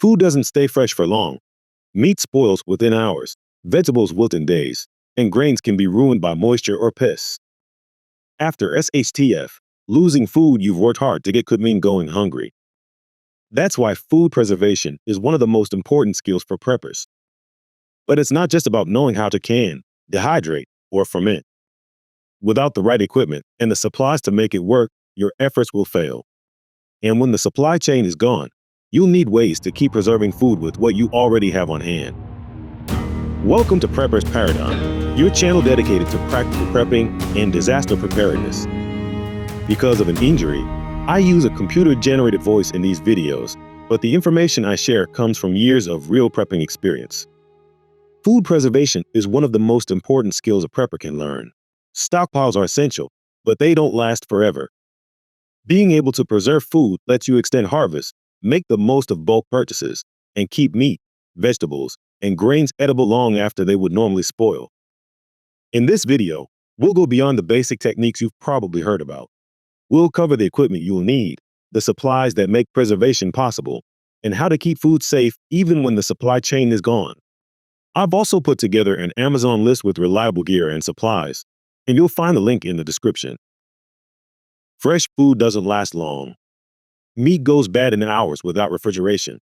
Food doesn't stay fresh for long. Meat spoils within hours, vegetables wilt in days, and grains can be ruined by moisture or pests. After SHTF, losing food you've worked hard to get could mean going hungry. That's why food preservation is one of the most important skills for preppers. But it's not just about knowing how to can, dehydrate, or ferment. Without the right equipment and the supplies to make it work, your efforts will fail. And when the supply chain is gone, you'll need ways to keep preserving food with what you already have on hand. Welcome to Prepper's Paradigm, your channel dedicated to practical prepping and disaster preparedness. Because of an injury, I use a computer-generated voice in these videos, but the information I share comes from years of real prepping experience. Food preservation is one of the most important skills a prepper can learn. Stockpiles are essential, but they don't last forever. Being able to preserve food lets you extend harvest, make the most of bulk purchases, and keep meat, vegetables, and grains edible long after they would normally spoil. In this video, we'll go beyond the basic techniques you've probably heard about. We'll cover the equipment you'll need, the supplies that make preservation possible, and how to keep food safe even when the supply chain is gone. I've also put together an Amazon list with reliable gear and supplies, and you'll find the link in the description. Fresh food doesn't last long. Meat goes bad in hours without refrigeration.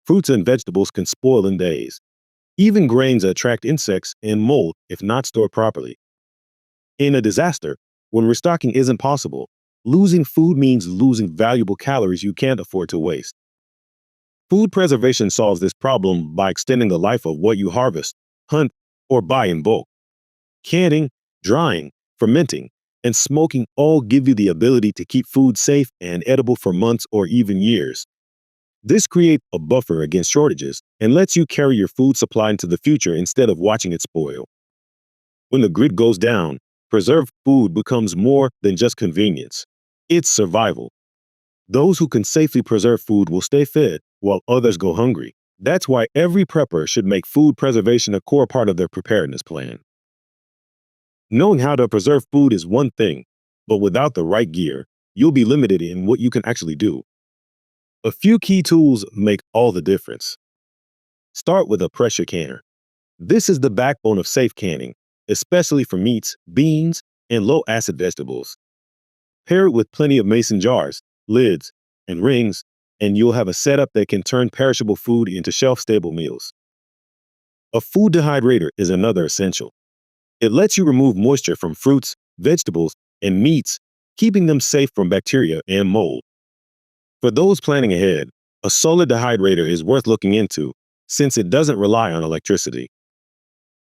Fruits and vegetables can spoil in days. Even grains attract insects and mold if not stored properly. In a disaster, when restocking isn't possible, losing food means losing valuable calories you can't afford to waste. Food preservation solves this problem by extending the life of what you harvest, hunt, or buy in bulk. Canning, drying, fermenting, and smoking all give you the ability to keep food safe and edible for months or even years. This creates a buffer against shortages and lets you carry your food supply into the future instead of watching it spoil. When the grid goes down, preserved food becomes more than just convenience. It's survival. Those who can safely preserve food will stay fed while others go hungry. That's why every prepper should make food preservation a core part of their preparedness plan. Knowing how to preserve food is one thing, but without the right gear, you'll be limited in what you can actually do. A few key tools make all the difference. Start with a pressure canner. This is the backbone of safe canning, especially for meats, beans, and low-acid vegetables. Pair it with plenty of mason jars, lids, and rings, and you'll have a setup that can turn perishable food into shelf-stable meals. A food dehydrator is another essential. It lets you remove moisture from fruits, vegetables, and meats, keeping them safe from bacteria and mold. For those planning ahead, a solar dehydrator is worth looking into since it doesn't rely on electricity.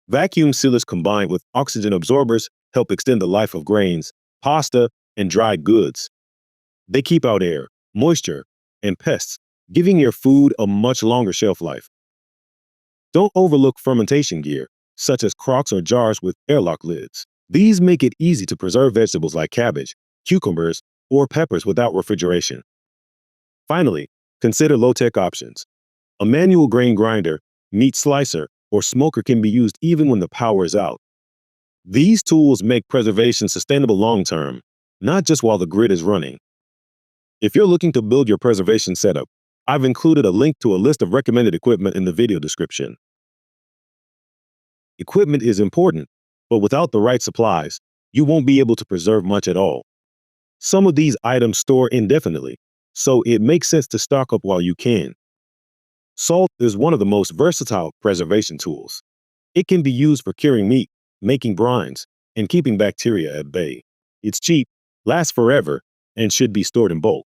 Vacuum sealers combined with oxygen absorbers help extend the life of grains, pasta, and dried goods. They keep out air, moisture, and pests, giving your food a much longer shelf life. Don't overlook fermentation gear, such as crocks or jars with airlock lids. These make it easy to preserve vegetables like cabbage, cucumbers, or peppers without refrigeration. Finally, consider low-tech options. A manual grain grinder, meat slicer, or smoker can be used even when the power is out. These tools make preservation sustainable long-term, not just while the grid is running. If you're looking to build your preservation setup, I've included a link to a list of recommended equipment in the video description. Equipment is important, but without the right supplies, you won't be able to preserve much at all. Some of these items store indefinitely, so it makes sense to stock up while you can. Salt is one of the most versatile preservation tools. It can be used for curing meat, making brines, and keeping bacteria at bay. It's cheap, lasts forever, and should be stored in bulk.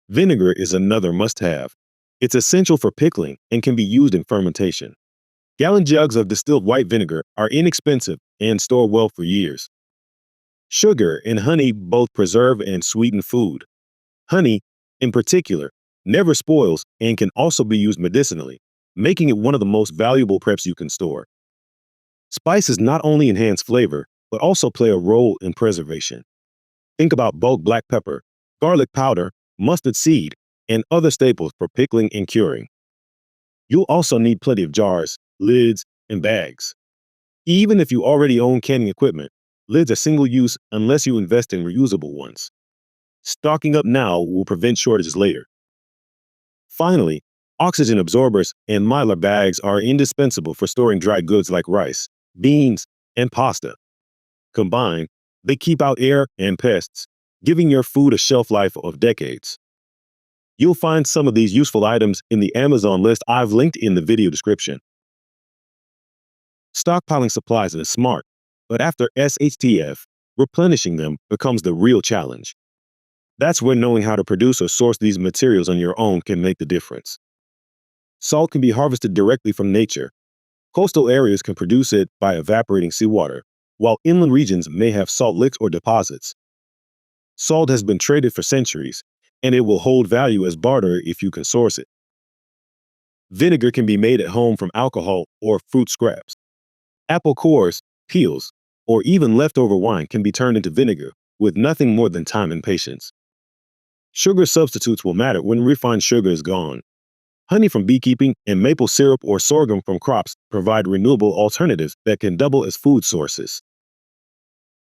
Vinegar is another must-have. It's essential for pickling and can be used in fermentation. Gallon jugs of distilled white vinegar are inexpensive and store well for years. Sugar and honey both preserve and sweeten food. Honey, in particular, never spoils and can also be used medicinally, making it one of the most valuable preps you can store. Spices not only enhance flavor, but also play a role in preservation. Think about bulk black pepper, garlic powder, mustard seed, and other staples for pickling and curing. You'll also need plenty of jars, lids, and bags. Even if you already own canning equipment, lids are single-use unless you invest in reusable ones. Stocking up now will prevent shortages later. Finally, Oxygen absorbers and mylar bags are indispensable for storing dry goods like rice, beans, and pasta. Combined, they keep out air and pests, giving your food a shelf life of decades. You'll find some of these useful items in the Amazon list I've linked in the video description. Stockpiling supplies is smart, but after SHTF, replenishing them becomes the real challenge. That's where knowing how to produce or source these materials on your own can make the difference. Salt can be harvested directly from nature. Coastal areas can produce it by evaporating seawater, while inland regions may have salt licks or deposits. Salt has been traded for centuries, and it will hold value as barter if you can source it. Vinegar can be made at home from alcohol or fruit scraps. Apple cores, peels, or even leftover wine can be turned into vinegar with nothing more than time and patience. Sugar substitutes will matter when refined sugar is gone. Honey from beekeeping and maple syrup or sorghum from crops provide renewable alternatives that can double as food sources.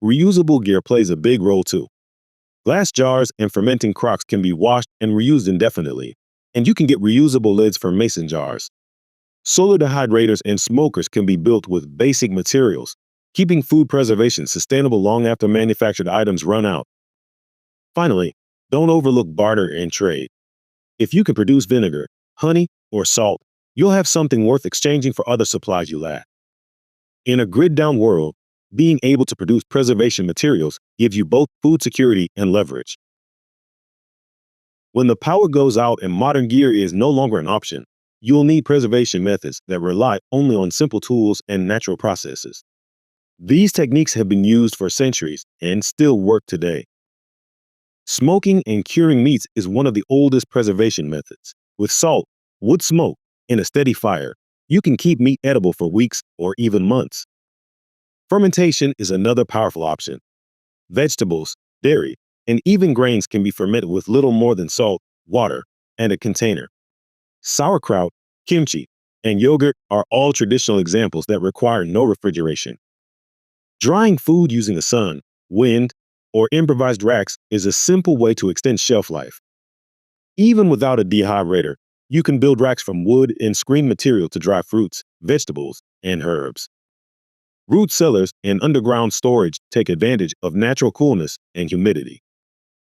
Reusable gear plays a big role too. Glass jars and fermenting crocks can be washed and reused indefinitely, and you can get reusable lids for mason jars. Solar dehydrators and smokers can be built with basic materials, keeping food preservation sustainable long after manufactured items run out. Finally, don't overlook barter and trade. If you can produce vinegar, honey, or salt, you'll have something worth exchanging for other supplies you lack. In a grid-down world, being able to produce preservation materials gives you both food security and leverage. When the power goes out and modern gear is no longer an option, you'll need preservation methods that rely only on simple tools and natural processes. These techniques have been used for centuries and still work today. Smoking and curing meats is one of the oldest preservation methods. With salt, wood smoke, and a steady fire, you can keep meat edible for weeks or even months. Fermentation is another powerful option. Vegetables, dairy, and even grains can be fermented with little more than salt, water, and a container. Sauerkraut, kimchi, and yogurt are all traditional examples that require no refrigeration. Drying food using the sun, wind, or improvised racks is a simple way to extend shelf life. Even without a dehydrator, you can build racks from wood and screen material to dry fruits, vegetables, and herbs. Root cellars and underground storage take advantage of natural coolness and humidity.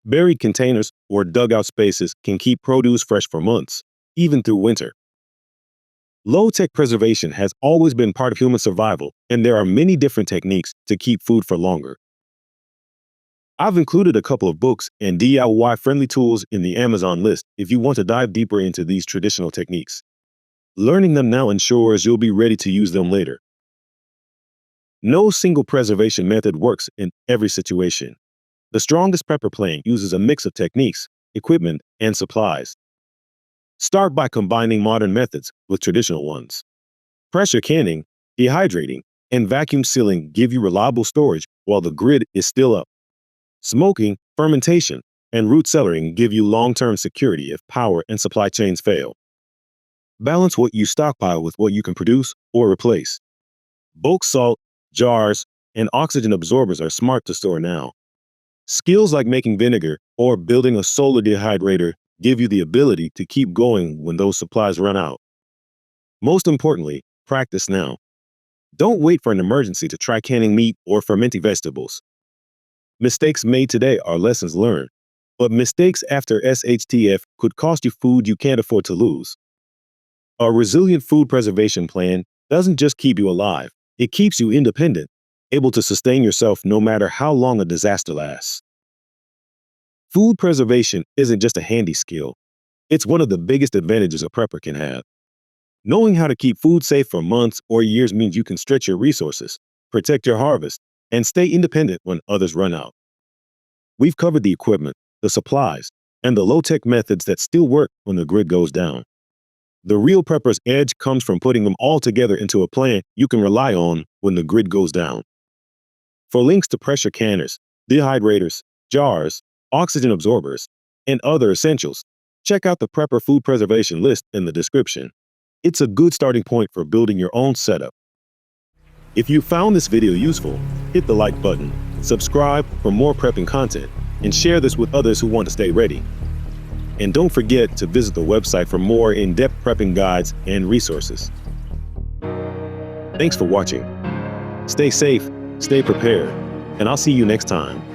Buried containers or dugout spaces can keep produce fresh for months, even through winter. Low-tech preservation has always been part of human survival, and there are many different techniques to keep food for longer. I've included a couple of books and DIY-friendly tools in the Amazon list if you want to dive deeper into these traditional techniques. Learning them now ensures you'll be ready to use them later. No single preservation method works in every situation. The strongest prepper plan uses a mix of techniques, equipment, and supplies. Start by combining modern methods with traditional ones. Pressure canning, dehydrating, and vacuum sealing give you reliable storage while the grid is still up. Smoking, fermentation, and root cellaring give you long-term security if power and supply chains fail. Balance what you stockpile with what you can produce or replace. Bulk salt, jars, and oxygen absorbers are smart to store now. Skills like making vinegar or building a solar dehydrator give you the ability to keep going when those supplies run out. Most importantly, practice now. Don't wait for an emergency to try canning meat or fermenting vegetables. Mistakes made today are lessons learned, but mistakes after SHTF could cost you food you can't afford to lose. A resilient food preservation plan doesn't just keep you alive, it keeps you independent, able to sustain yourself no matter how long a disaster lasts. Food preservation isn't just a handy skill, it's one of the biggest advantages a prepper can have. Knowing how to keep food safe for months or years means you can stretch your resources, protect your harvest, and stay independent when others run out. We've covered the equipment, the supplies, and the low-tech methods that still work when the grid goes down. The real prepper's edge comes from putting them all together into a plan you can rely on when the grid goes down. For links to pressure canners, dehydrators, jars, oxygen absorbers, and other essentials, check out the Prepper Food Preservation list in the description. It's a good starting point for building your own setup. If you found this video useful, hit the like button, subscribe for more prepping content, and share this with others who want to stay ready. And don't forget to visit the website for more in-depth prepping guides and resources. Thanks for watching. Stay safe, stay prepared, and I'll see you next time.